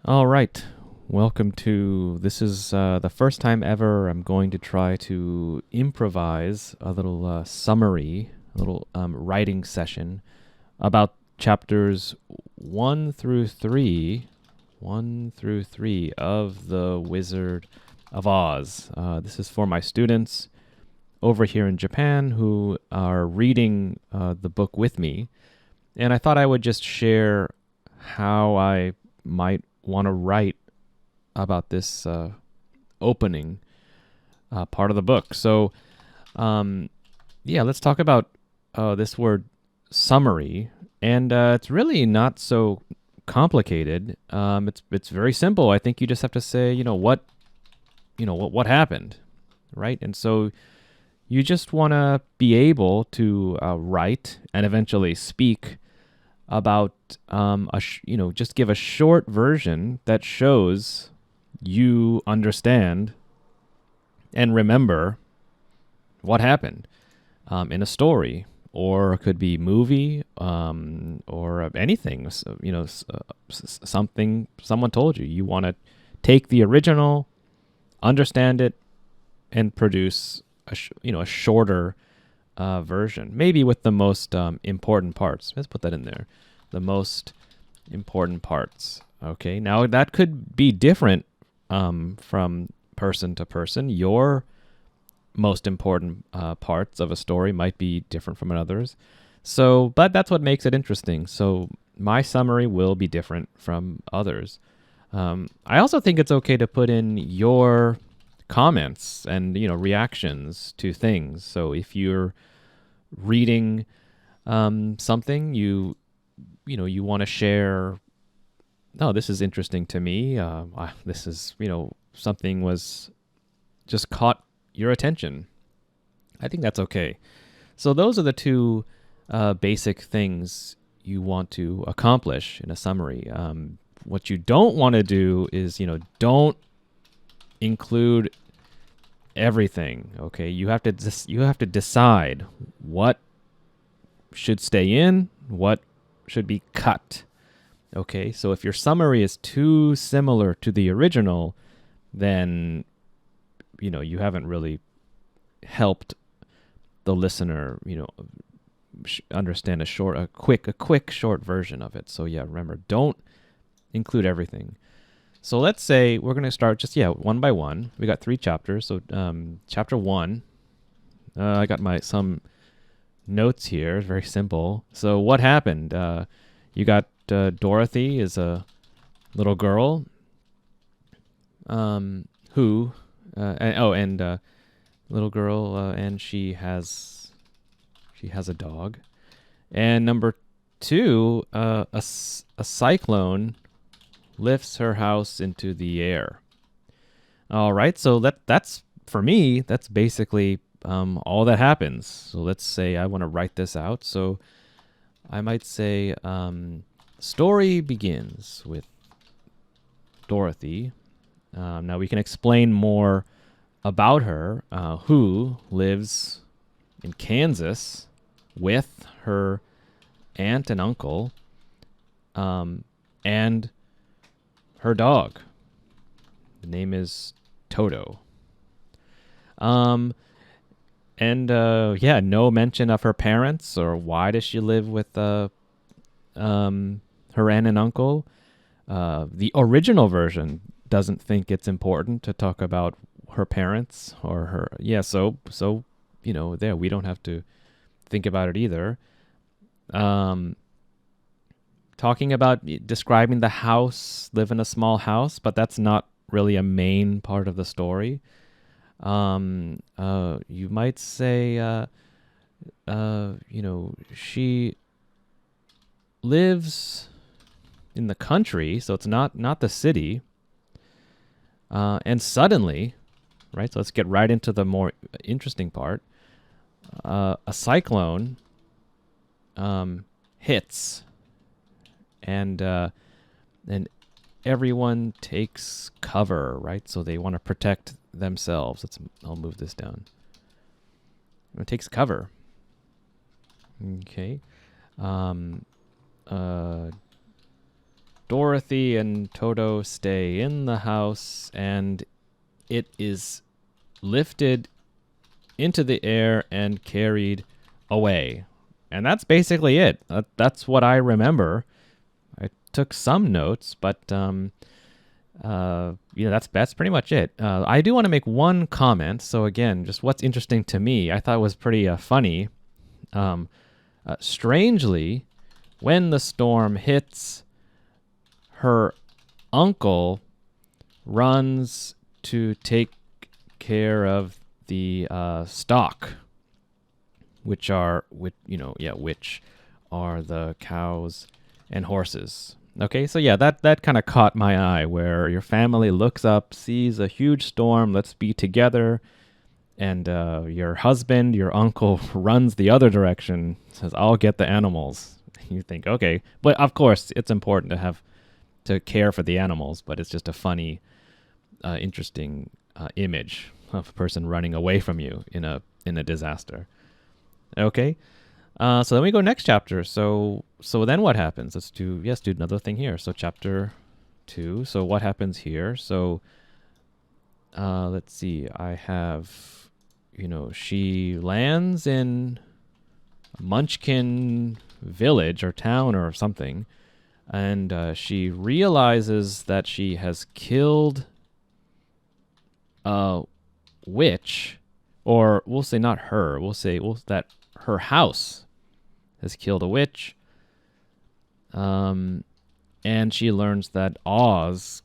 All right. Welcome to this is the first time ever I'm going to try to improvise a little summary, a little writing session about chapters 1 through 3, 1 through 3 of The Wizard of Oz. This is for my students over here in Japan who are reading the book with me. And I thought I would just share how I might want to write about this opening part of the book. So, yeah, let's talk about this word summary. And it's really not so complicated. It's very simple. I think you just have to say, what happened, right? And so you just want to be able to write and eventually speak about just give a short version that shows you understand and remember what happened in a story, or it could be movie, or anything. Something someone told you. You want to take the original, understand it, and produce a shorter version, maybe with the most important parts. Let's put that in there. The most important parts. Okay. Now that could be different from person to person. Your most important parts of a story might be different from another's. So, but that's what makes it interesting. So my summary will be different from others. I also think it's okay to put in your comments and reactions to things. So if you're reading something, you want to share. Oh, this is interesting to me. This is something was just caught your attention. I think that's okay. So those are the two basic things you want to accomplish in a summary. What you don't want to do is don't include everything. Okay, you have to decide what should stay in, what should be cut. Okay, so if your summary is too similar to the original, then you haven't really helped the listener understand a quick short version of it. So yeah, remember, don't include everything. So let's say we're going to start just one by one. We got 3 chapters. So chapter 1, I got some notes here. Very simple. So what happened? You got Dorothy is a little girl who little girl and she has a dog. And number 2, a cyclone lifts her house into the air. All right, so that's for me. That's basically all that happens. So let's say I want to write this out. So I might say, story begins with Dorothy. Now we can explain more about her, who lives in Kansas with her aunt and uncle, and her dog. The name is Toto. No mention of her parents or why does she live with her aunt and uncle. The original version doesn't think it's important to talk about her parents or her. Yeah, so there we don't have to think about it either. Talking about describing the house, live in a small house, but that's not really a main part of the story. You might say, she lives in the country, so it's not the city. And suddenly, right? So let's get right into the more interesting part. A cyclone hits, and everyone takes cover, right? So they want to protect themselves. I'll move this down. It takes cover. Okay. Dorothy and Toto stay in the house, and it is lifted into the air and carried away. And that's basically it. That's what I remember. I took some notes, but that's pretty much it. I do want to make one comment. So again, just what's interesting to me, I thought was pretty funny. Strangely, when the storm hits, her uncle runs to take care of the stock, which are the cows and horses. Okay, so yeah, that kind of caught my eye, where your family looks up, sees a huge storm, let's be together, and your husband, your uncle, runs the other direction, says, I'll get the animals. You think, okay, but of course it's important to care for the animals, but it's just a funny, interesting image of a person running away from you in a disaster. Okay. So then we go next chapter. So then what happens? Let's do another thing here. So chapter 2. So what happens here? So let's see. I have, she lands in Munchkin village or town or something, and she realizes that she has killed a witch, or we'll say not her. We'll say that her house has killed a witch, and she learns that Oz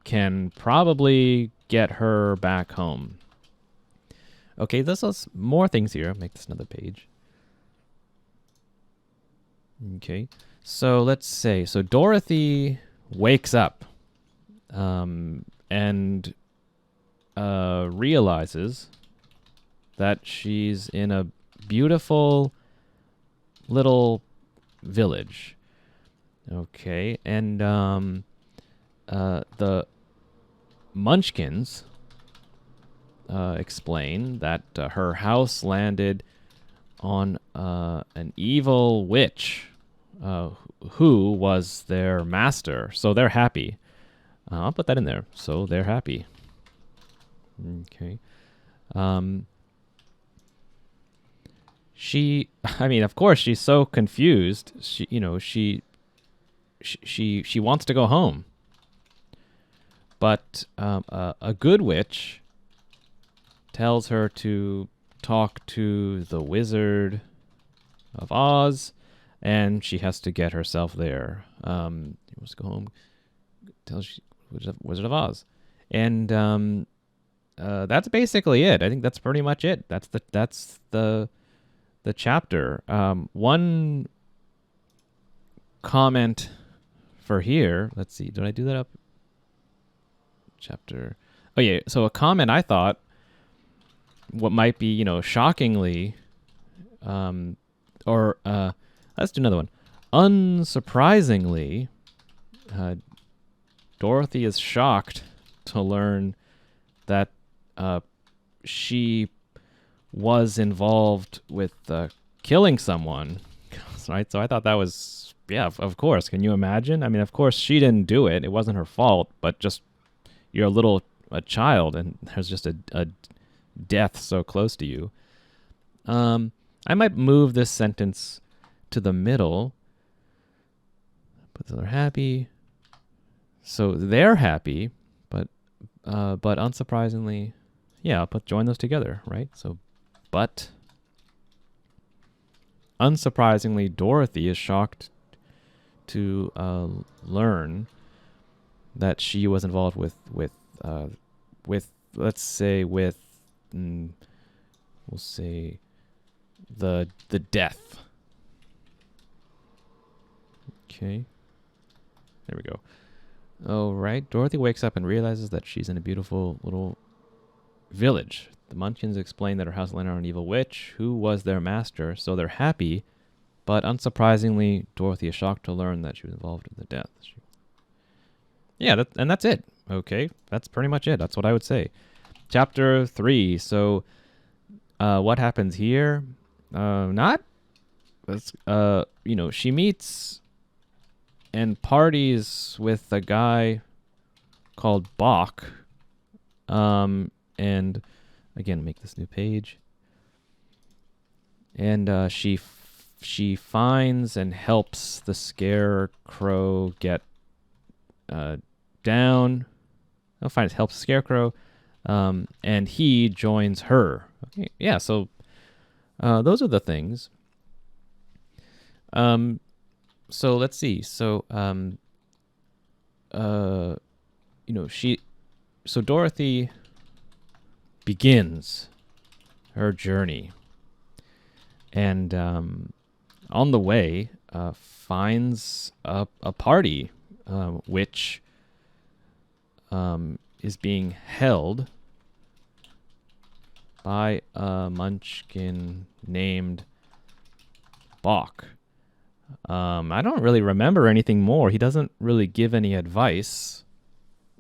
can probably get her back home. Okay, there's more things here. Make this another page. Okay, so let's say, Dorothy wakes up and realizes that she's in a beautiful little village. Okay, and the Munchkins explain that her house landed on an evil witch who was their master. So they're happy. I'll put that in there. So they're happy. Okay. Of course, she's so confused. She wants to go home. But a good witch tells her to talk to the Wizard of Oz, and she has to get herself there. She wants to go home. Tells Wizard of Oz, and that's basically it. I think that's pretty much it. That's the chapter. One comment for here. Let's see. Did I do that up? Chapter. Oh yeah. So a comment I thought, what might be, shockingly, let's do another one. Unsurprisingly, Dorothy is shocked to learn that she was involved with killing someone. Right? So I thought that was, of course. Can you imagine? I mean, of course, she didn't do it. It wasn't her fault, but just you're a child, and there's just a death so close to you. I might move this sentence to the middle. But they're happy. So they're happy, but unsurprisingly, I'll join those together, right? So, but unsurprisingly, Dorothy is shocked to learn that she was involved with let's say we'll say the death. Okay. There we go. All right. Dorothy wakes up and realizes that she's in a beautiful little village. The Munchkins explain that her house landed on an evil witch who was their master, so they're happy, but unsurprisingly, Dorothy is shocked to learn that she was involved in the death. And that's it. Okay, that's pretty much it. That's what I would say. Chapter 3. So, what happens here? She meets and parties with a guy called Bach. And again, make this new page. And she finds and helps the Scarecrow get down. Helps the Scarecrow, and he joins her. Okay, yeah. So those are the things. So let's see. So so Dorothy begins her journey, and on the way finds a party which is being held by a munchkin named Bach. I don't really remember anything more. He doesn't really give any advice.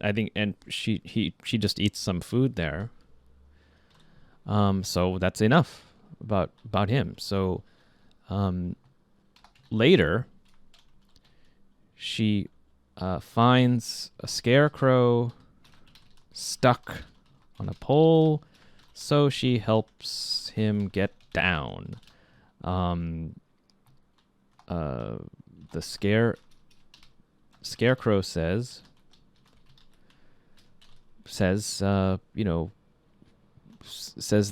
I think, and she just eats some food there. So that's enough about him. So later she finds a Scarecrow stuck on a pole, so she helps him get down. The Scarecrow says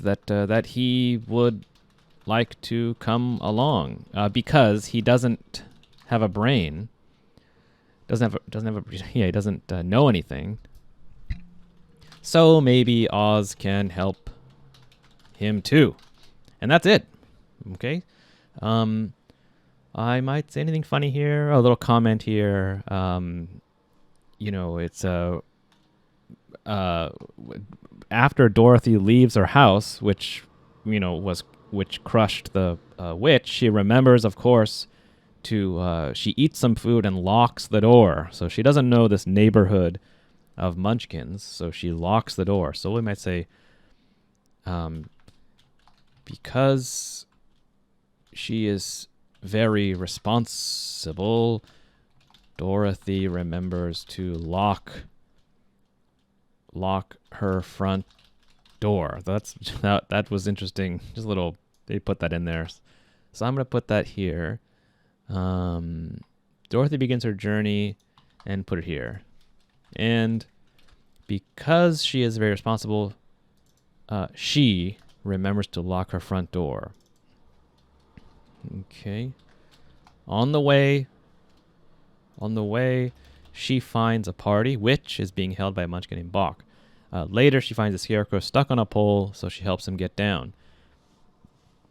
that he would like to come along because he doesn't have a brain. He doesn't know anything. So maybe Oz can help him too. And that's it. Okay. I might say anything funny here. A little comment here. It's after Dorothy leaves her house, which crushed the witch, she remembers, of course, she eats some food and locks the door. So she doesn't know this neighborhood of munchkins, so she locks the door. So we might say, because she is very responsible, Dorothy remembers to lock her front door. That was interesting. Just a little, they put that in there. So I'm going to put that here. Dorothy begins her journey and put it here. And because she is very responsible, she remembers to lock her front door. Okay. On the way, she finds a party which is being held by a munchkin named Bach. Later, she finds the Scarecrow stuck on a pole, so she helps him get down.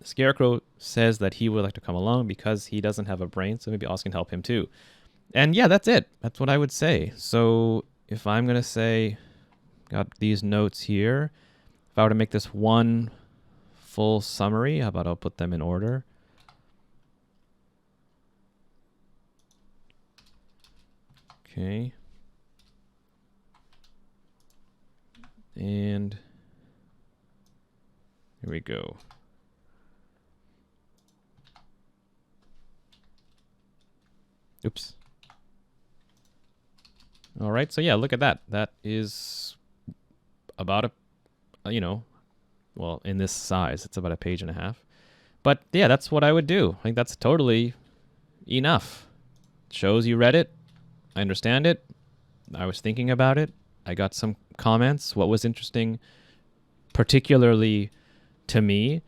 The Scarecrow says that he would like to come along because he doesn't have a brain, so maybe Oz can help him too. And yeah, that's it. That's what I would say. So if I'm going to say, got these notes here, if I were to make this one full summary, how about I'll put them in order? Okay. And here we go. Oops. All right. So yeah, look at that. That is about in this size, it's about a page and a half. But yeah, that's what I would do. I think that's totally enough. Shows you read it. I understand it. I was thinking about it. I got some comments. What was interesting, particularly to me.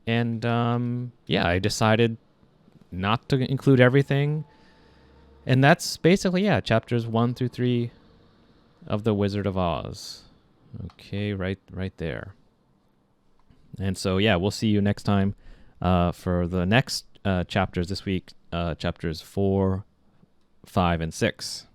And I decided not to include everything. And that's basically, chapters 1 through 3 of The Wizard of Oz. Okay, right there. And so, we'll see you next time for the next chapters this week, chapters 4, 5, and 6.